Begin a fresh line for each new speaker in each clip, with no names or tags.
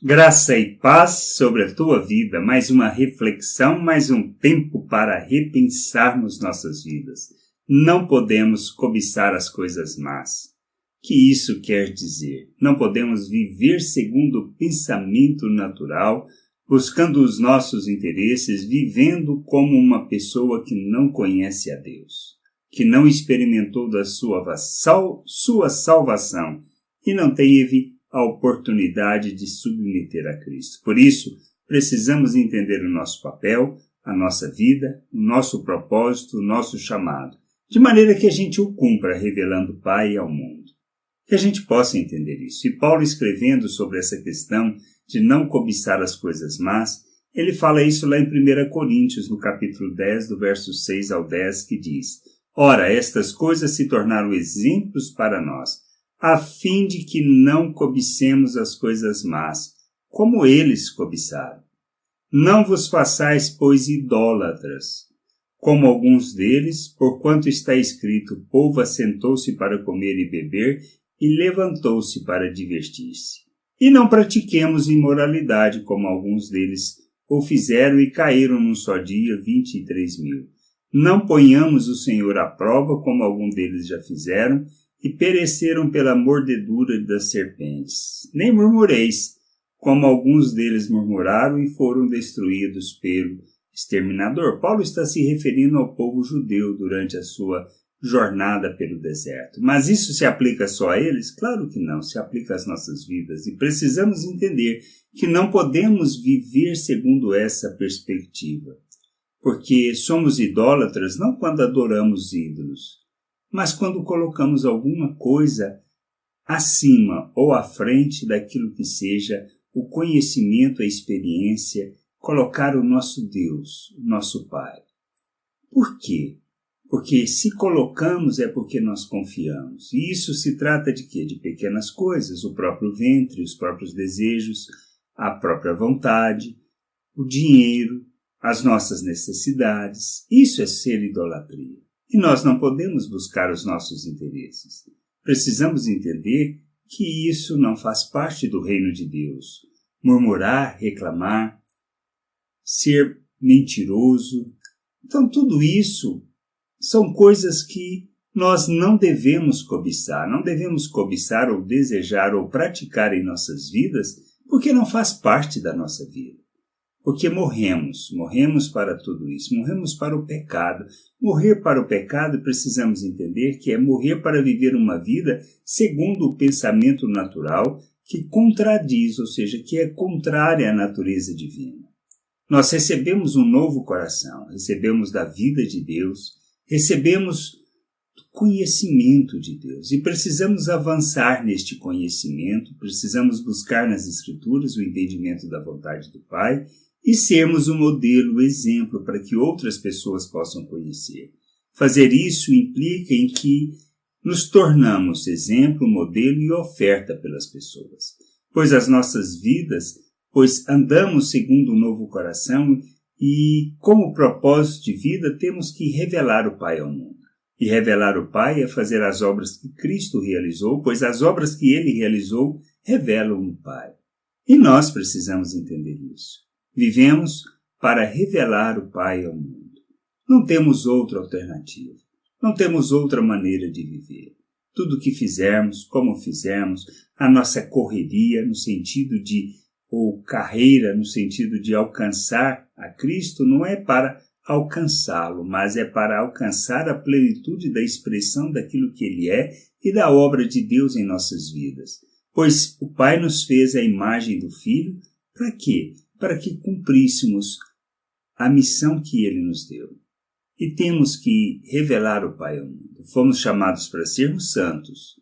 Graça e paz sobre a tua vida, mais uma reflexão, mais um tempo para repensarmos nossas vidas. Não podemos cobiçar as coisas más. O que isso quer dizer? Não podemos viver segundo o pensamento natural, buscando os nossos interesses, vivendo como uma pessoa que não conhece a Deus, que não experimentou da sua salvação e não teve a oportunidade de submeter a Cristo. Por isso, precisamos entender o nosso papel, a nossa vida, o nosso propósito, o nosso chamado, de maneira que a gente o cumpra, revelando o Pai ao mundo. Que a gente possa entender isso. E Paulo, escrevendo sobre essa questão de não cobiçar as coisas más, ele fala isso lá em 1 Coríntios, no capítulo 10, do verso 6 ao 10, que diz: Ora, estas coisas se tornaram exemplos para nós, a fim de que não cobicemos as coisas más, como eles cobiçaram. Não vos façais, pois, idólatras, como alguns deles, porquanto está escrito: o povo assentou-se para comer e beber, e levantou-se para divertir-se. E não pratiquemos imoralidade, como alguns deles o fizeram e caíram num só dia 23.000. Não ponhamos o Senhor à prova, como alguns deles já fizeram, e pereceram pela mordedura das serpentes. Nem murmureis, como alguns deles murmuraram e foram destruídos pelo exterminador. Paulo está se referindo ao povo judeu durante a sua jornada pelo deserto. Mas isso se aplica só a eles? Claro que não, se aplica às nossas vidas. E precisamos entender que não podemos viver segundo essa perspectiva. Porque somos idólatras não quando adoramos ídolos, mas quando colocamos alguma coisa acima ou à frente daquilo que seja o conhecimento, a experiência, colocar o nosso Deus, o nosso Pai. Por quê? Porque se colocamos é porque nós confiamos. E isso se trata de quê? De pequenas coisas, o próprio ventre, os próprios desejos, a própria vontade, o dinheiro, as nossas necessidades. Isso é ser idolatria. E nós não podemos buscar os nossos interesses. Precisamos entender que isso não faz parte do reino de Deus. Murmurar, reclamar, ser mentiroso. Então, tudo isso são coisas que nós não devemos cobiçar. Não devemos cobiçar ou desejar ou praticar em nossas vidas, porque não faz parte da nossa vida. Porque morremos para tudo isso, morremos para o pecado. Morrer para o pecado, precisamos entender que é morrer para viver uma vida segundo o pensamento natural que contradiz, ou seja, que é contrária à natureza divina. Nós recebemos um novo coração, recebemos da vida de Deus, recebemos do conhecimento de Deus e precisamos avançar neste conhecimento, precisamos buscar nas Escrituras o entendimento da vontade do Pai e sermos um modelo, um exemplo para que outras pessoas possam conhecer. Fazer isso implica em que nos tornamos exemplo, modelo e oferta pelas pessoas, pois as nossas vidas, pois andamos segundo o novo coração e como propósito de vida temos que revelar o Pai ao mundo. E revelar o Pai é fazer as obras que Cristo realizou, pois as obras que Ele realizou revelam o Pai. E nós precisamos entender isso. Vivemos para revelar o Pai ao mundo. Não temos outra alternativa. Não temos outra maneira de viver. Tudo o que fizermos, como fizermos, a nossa correria no sentido de, ou carreira no sentido de alcançar a Cristo, não é para alcançá-lo, mas é para alcançar a plenitude da expressão daquilo que Ele é e da obra de Deus em nossas vidas. Pois o Pai nos fez a imagem do Filho, para quê? Para que cumpríssemos a missão que Ele nos deu. E temos que revelar o Pai ao mundo. Fomos chamados para sermos santos.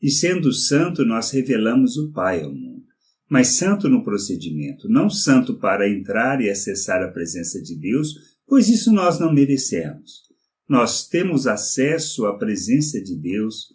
E sendo santo, nós revelamos o Pai ao mundo. Mas santo no procedimento, não santo para entrar e acessar a presença de Deus, pois isso nós não merecemos. Nós temos acesso à presença de Deus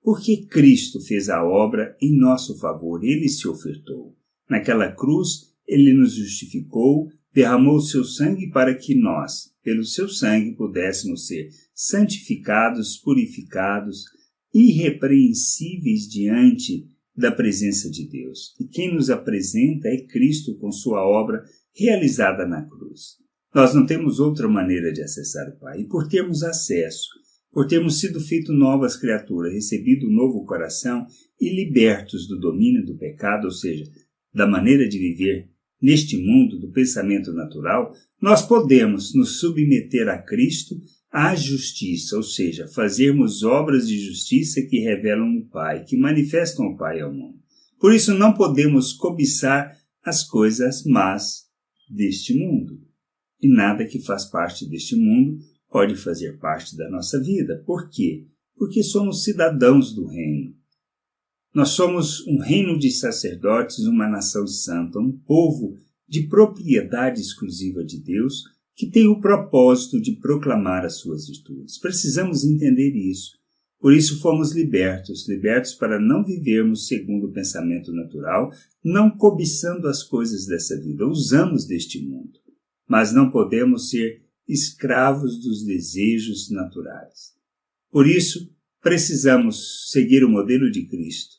porque Cristo fez a obra em nosso favor. Ele se ofertou. Naquela cruz, Ele nos justificou, derramou o seu sangue para que nós, pelo seu sangue, pudéssemos ser santificados, purificados, irrepreensíveis diante da presença de Deus. E quem nos apresenta é Cristo com sua obra realizada na cruz. Nós não temos outra maneira de acessar o Pai. E por termos acesso, por termos sido feitos novas criaturas, recebido um novo coração e libertos do domínio do pecado, ou seja, da maneira de viver neste mundo do pensamento natural, nós podemos nos submeter a Cristo à justiça, ou seja, fazermos obras de justiça que revelam o Pai, que manifestam o Pai ao mundo. Por isso não podemos cobiçar as coisas más deste mundo. E nada que faz parte deste mundo pode fazer parte da nossa vida. Por quê? Porque somos cidadãos do reino. Nós somos um reino de sacerdotes, uma nação santa, um povo de propriedade exclusiva de Deus, que tem o propósito de proclamar as suas virtudes. Precisamos entender isso. Por isso fomos libertos para não vivermos segundo o pensamento natural, não cobiçando as coisas dessa vida. Usamos deste mundo, mas não podemos ser escravos dos desejos naturais. Por isso, precisamos seguir o modelo de Cristo.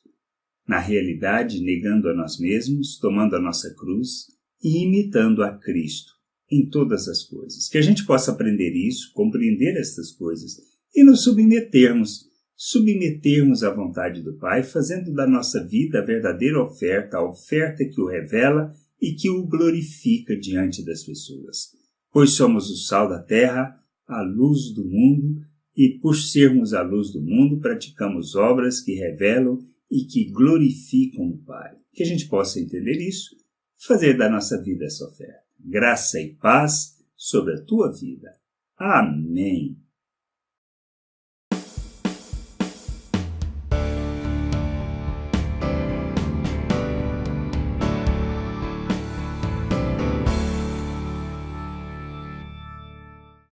Na realidade, negando a nós mesmos, tomando a nossa cruz e imitando a Cristo em todas as coisas. Que a gente possa aprender isso, compreender estas coisas e nos submetermos à vontade do Pai, fazendo da nossa vida a verdadeira oferta, a oferta que o revela e que o glorifica diante das pessoas. Pois somos o sal da terra, a luz do mundo, e por sermos a luz do mundo, praticamos obras que revelam e que glorificam o Pai. Que a gente possa entender isso, fazer da nossa vida essa oferta. Graça e paz sobre a tua vida. Amém.